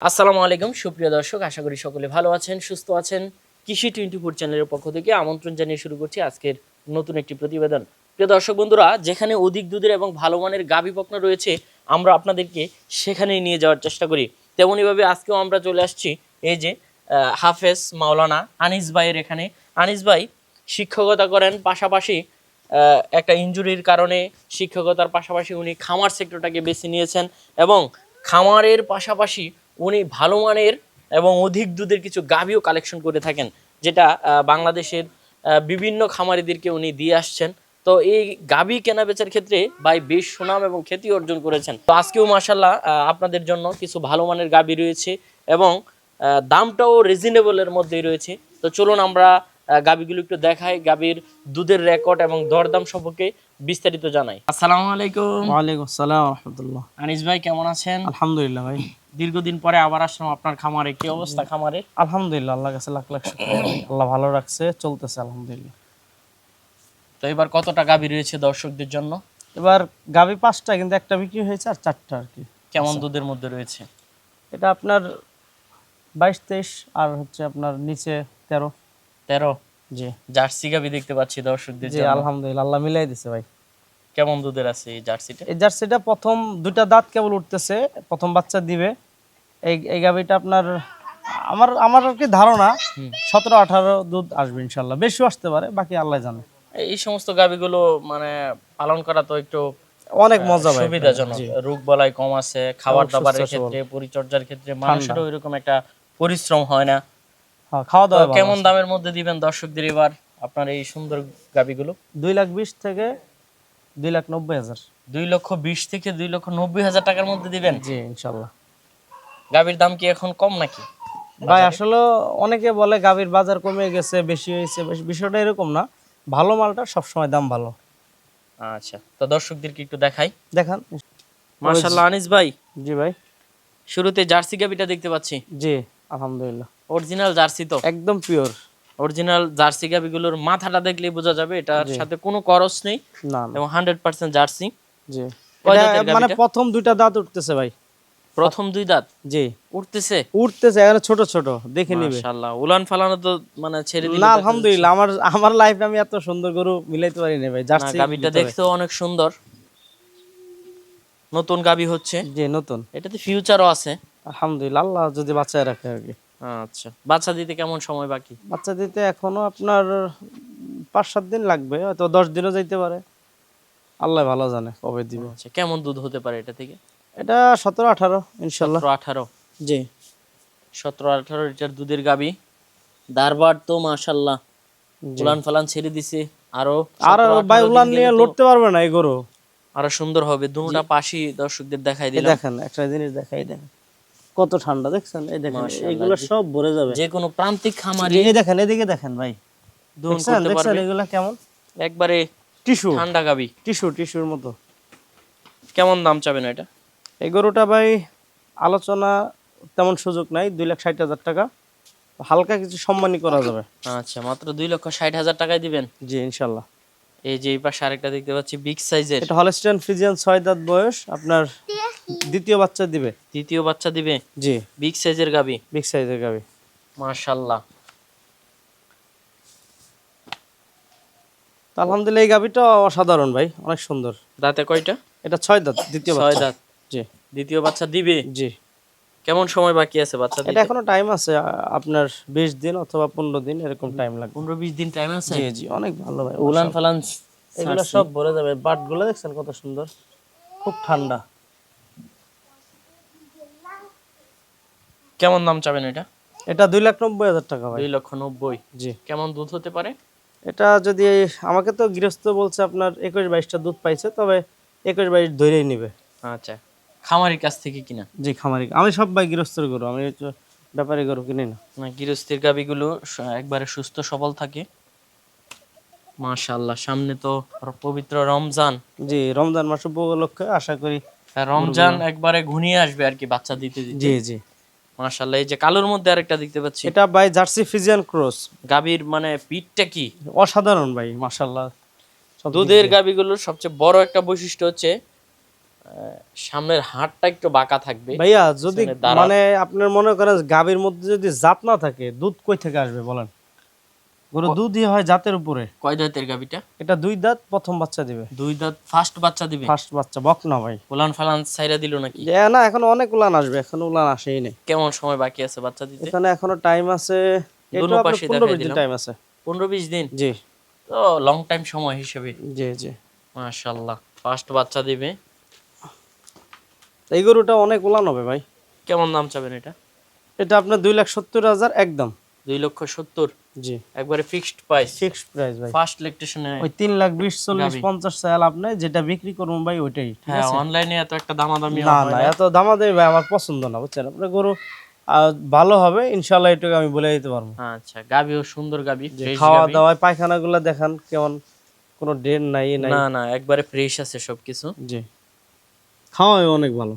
আসসালামু আলাইকুম সুপ্রিয় দর্শক, আশা করি সকলে ভালো আছেন, সুস্থ আছেন। কৃষি 24 চ্যানেলের পক্ষ থেকে আমন্ত্রণ জানিয়ে শুরু করছি আজকের নতুন একটি প্রতিবেদন। প্রিয় দর্শক বন্ধুরা, যেখানে অধিক দুধের এবং ভালো মানের গাভী বকনা রয়েছে, আমরা আপনাদেরকে সেখানেই নিয়ে যাওয়ার চেষ্টা করি। তেমনইভাবে আজকেও আমরা চলে আসছি এই যে হাফেজ মাওলানা আনিস ভাইয়ের এখানে। আনিস ভাই শিক্ষকতা করেন, পাশাপাশি একটা ইনজুরির কারণে শিক্ষকতার পাশাপাশি উনি খামার সেক্টরটাকে বেছে নিয়েছেন এবং খামারের পাশাপাশি উনি ভালো মানের এবং অধিক দুধের কিছু গাভীও কালেকশন করে থাকেন, যেটা বাংলাদেশের বিভিন্ন খামারিদেরকে উনি দিয়ে আসছেন। তো এই গাভী কেনা বেচার ক্ষেত্রে ভাই বেশ সুনাম এবং খ্যাতি অর্জন করেছেন। তো আজকেও মাশাল্লাহ আপনাদের জন্য কিছু ভালো মানের গাভী রয়েছে এবং দামটাও রিজনেবলের মধ্যেই রয়েছে। তো চলুন আমরা গাভীগুলো একটু দেখাই, গাভীর দুধের রেকর্ড এবং দরদাম সম্পর্কে বিস্তারিত জানাই। আসসালামু আলাইকুম। ওয়ালাইকুম আসসালাম ওয়া রাহমাতুল্লাহ। আনিস ভাই কেমন আছেন? আলহামদুলিল্লাহ ভাই। দীর্ঘদিন পরে আবার আসলাম আপনার খামারে, কি অবস্থা খামারের? আলহামদুলিল্লাহ, আল্লাহর কাছে লাখ লাখ শুকরিয়া ভাই। আল্লাহ ভালো রাখছে, চলতেছে আলহামদুলিল্লাহ। তো এবার কতটা গাভী রয়েছে দর্শকদের জন্য? এবার গাভী 5টা, কিন্তু একটা বিক্রি হয়েছে আর 4টা আর কি। কেমন দুধের মধ্যে রয়েছে? এটা আপনার 22-23 আর হচ্ছে আপনার নিচে 13। 13? জি জার্সি গাভী দেখতে পাচ্ছি দর্শকদের জি জন্য। আলহামদুলিল্লাহ, আল্লাহ মিলাই দিছে ভাই। কেমন দুধের আছে এই জার্সিটা? এই জার্সিটা প্রথম 2টা দাঁত কেবল উঠতেছে, প্রথম বাচ্চা দিবে। এই এই গাভীটা আপনার আমার আমার আর কি ধারণা 17-18 দুধ আসবে ইনশাআল্লাহ, বেশিও আসতে পারে, বাকি আল্লাহ জানে। এই সমস্ত গাভীগুলো মানে পালন করা তো একটু অনেক মজা ভাই, সুবিধাজনক। জি। রোগ বালাই কম আছে, খাবার সুস্থ দাবারের সবল। ক্ষেত্রে, পরিচর্যার ক্ষেত্রে মানুষেরও এরকম একটা পরিশ্রম হয় না। হ্যাঁ, খাওয়া তো দাওয়া ভালো কেমন আছে। দামের মধ্যে দিবেন দর্শকদের এবার আপনার এই সুন্দর গাভীগুলো? 2,20,000 থেকে 2,90,000। 2,20,000 থেকে 2,90,000 টাকার মধ্যে দিবেন? জি ইনশাল্লাহ। গাভীর দাম কি এখন কম নাকি? ভাই আসলে অনেকে বলে গাভীর বাজার কমে গেছে, বেশি হয়েছে, বিষয়টা এরকম না। ভালো মালটা সবসময় দাম ভালো। আচ্ছা, তো দর্শকদেরকে একটু দেখাই। দেখান। মাশাআল্লাহ আনিস ভাই, জি ভাই। শুরুতে জার্সি গাভীটা দেখতে পাচ্ছি। জি আলহামদুলিল্লাহ, অরিজিনাল জার্সি তো? একদম পিওর অরিজিনাল জার্সি গাভীগুলোর মাথাটা দেখলেই বোঝা যাবে এটার জি। সাথে কোনো করস নেই না না। এবং 100% জার্সি। জি, কয় এটা দাঁতের মানে গাভীটা? প্রথম 2টা দাঁত উঠতেছে ভাই। প্রথম 2 দাঁত জি উঠতেছে? উঠতেছে, এখন ছোট ছোট, দেখে নিবে। মাশাআল্লাহ, উলান ফালানো তো মানে ছেড়ে দিলে না দেখা আলহামদুলিল্লাহ, আমার আমার লাইফে আমি এত সুন্দর গরু মিলাইতে পারি না ভাই। যাচ্ছে। না, জার্সি গাভীটা দেখতেও অনেক সুন্দর, নতুন গাভী হচ্ছে। জি নতুন। এটাতে ফিউচারও আছে। আলহামদুলিল্লাহ, আল্লাহ যদি বাঁচায় রাখে আর কি। আচ্ছা, বাচ্চা দিতে কেমন সময় বাকি? বাচ্চা দিতে এখনো আপনার 5-7 দিন লাগবে, হয়তো 10 দিনও যাইতে পারে, আল্লাহ ভালো জানে কবে দিবে। আচ্ছা, কেমন দুধ হতে পারে এটা থেকে? এটা 17-18 ইনশাল্লাহ। 17-18? জি 17-18 লিটার দুধের গাভী। দারবার তো মাশাআল্লাহ, জি। উলান ফালান ছেড়ে দিছে। আরো আর 17-18 ভাই দিন উলান গেলে নিয়ে তো লড়তে পারবে না এই গরু। আরো সুন্দর হবে। দুটোটা পাশি দর্শকদের দেখাই এই দিলাম। দেখেন একটা জিনিস দেখাই, দেখেন কত ঠান্ডা, দেখছেন? এই দেখেন মাশাআল্লাহ, এগুলো সব ভরে যাবে। যে কোনো প্রান্তিক খামারি এই দেখেন, এদিকে দেখেন ভাই, দহন দেখছেন করতে দেখছেন পারবে। এগুলা কেমন একবারে টিস্যু, ঠান্ডা গাভী। টিস্যুর মতো। কেমন দাম চাবেন এটা? এই গরুটা ভাই আলোচনা তেমন সুযোগ নাই, 2,60,000 টাকা, হালকা কিছু সম্মানী করা যাবে। আচ্ছা, মাত্র 2,60,000 টাকায় দিবেন? জি ইনশাল্লাহ। এই যে এই পাশে আরেকটা দেখতে পাচ্ছি বিগ সাইজের। এটা হলস্টাইন ফ্রিজিয়ান, 6 দাঁত বয়স, আপনার দ্বিতীয় বাচ্চা দিবে। দ্বিতীয় বাচ্চা দিবে? জি বিগ সাইজের গাভী। বিগ সাইজের গাবি। মাশাআল্লাহ। তো আলহামদুলিল্লাহ এই গাবিটা অসাধারণ ভাই, অনেক সুন্দর। দাঁতে কয়টা? এটা 6 দাঁত, দ্বিতীয় 6 বাচ্চা। দাঁত। জি দ্বিতীয় বাচ্চা দিবে? জি। কেমন সময় বাকি আছে বাচ্চা এটা দিতে? এখনো টাইম আছে, আপনার 20 দিন অথবা 15 দিন এরকম টাইম লাগবে। 15-20 দিন টাইম আছে? জি জি, অনেক ভালো ভাই। উলান ফালান এগুলো সব ভরে যাবে। বাটগুলো দেখছেন কত সুন্দর, খুব ঠান্ডা। কেমন দাম চাবেন এটা? এটা 2,90,000 টাকা ভাই। 2,90,000? জি। কেমন দুধ হতে পারে? এটা যদি আমাকে তো গৃহস্থ বলছে আপনার 21-22টা দুধ পাইছে, তবে 21-22 ধরেই নিবে। আচ্ছা, খামারির কাছ থেকে কিনা? জি খামারি, আমি সব ভাই গৃহস্থর গরু, আমি তো ব্যাপারী গরু কিনি না। না, গৃহস্থের গাভীগুলো একবারে সুস্থ সবল থাকে। মাশাআল্লাহ, সামনে তো পবিত্র রমজান। জি রমজান মাস উপলক্ষে আশা করি। রমজান একবারে ঘনিয়ে আসবে আর কি বাচ্চা দিতে দিতে। জি জি। মাশাআল্লাহ, এই যে কালোর মধ্যে আরেকটা দেখতে পাচ্ছি। এটা ভাই জার্সি ফ্রিজিয়ান ক্রস। গাভীর মানে পিঠটা কি অসাধারণ ভাই মাশাআল্লাহ। দুধের গাভীগুলোর সবচেয়ে বড় একটা বৈশিষ্ট্য হচ্ছে সামনের হাড়টা একটু বাঁকা থাকবে। ভাইয়া যদি পিছনের দাঁড়া- মানে আপনার মনে করেন গাভীর মধ্যে যদি জাত না থাকে, দুধ কই থেকে আসবে বলেন? গরু দুধই হয় জাতের উপরে। কয় দাঁতের গাবিটা? এটা 2 দাঁত, প্রথম বাচ্চা দিবে। 2 দাঁত, ফার্স্ট বাচ্চা দিবে। ফার্স্ট বাচ্চা, বক না ভাই। উলান ফালান ছাইরা দিল নাকি? না, এখন অনেক উলান আসবে, এখন উলান আসেই নেই। কেমন সময় বাকি আছে বাচ্চা দিতে? এখানে এখনো টাইম আছে, এটা দুনো আপনার পাশে 15-20 দেখাই দিন দিলাম। টাইম আছে। 15-20 দিন? জি তো লং টাইম সময় হিসেবে। জি জি। মাশাআল্লাহ, ফার্স্ট বাচ্চা দিবে। এই গরুটা অনেক উলান হবে ভাই। কেমন দাম চাবেন এটা? এটা আপনার 2,70,000 একদম। 2,70,000 জি, একবারে ফিক্সড প্রাইস। ফিক্সড প্রাইস ভাই। ফার্স্ট লেকটেশনে। ওই 3,20,40, গাভী। 50 চাল আপনি যেটা বিক্রি করবেন ভাই ওইটাই, ঠিক হ্যাঁ, আছে? অনলাইনে এত একটা দামাদামি না হয় না, না। এত দামাদামি ভাই আমার পছন্দ না, বুঝছেন? আপনার গরু ভালো হবে ইনশাআল্লাহ, এটুকু আমি বলে দিতে পারবো। আচ্ছা, গাবিও সুন্দর গাবি, যে ফ্রেশ খাওয়া গাবি। দাওয়া পায়খানাগুলো দেখেন কেমন, কোনো ড্রেন নাই, এ নাই। না না, একবারে ফ্রেশ আছে সবকিছু। জি, খাওয়াই অনেক ভালো।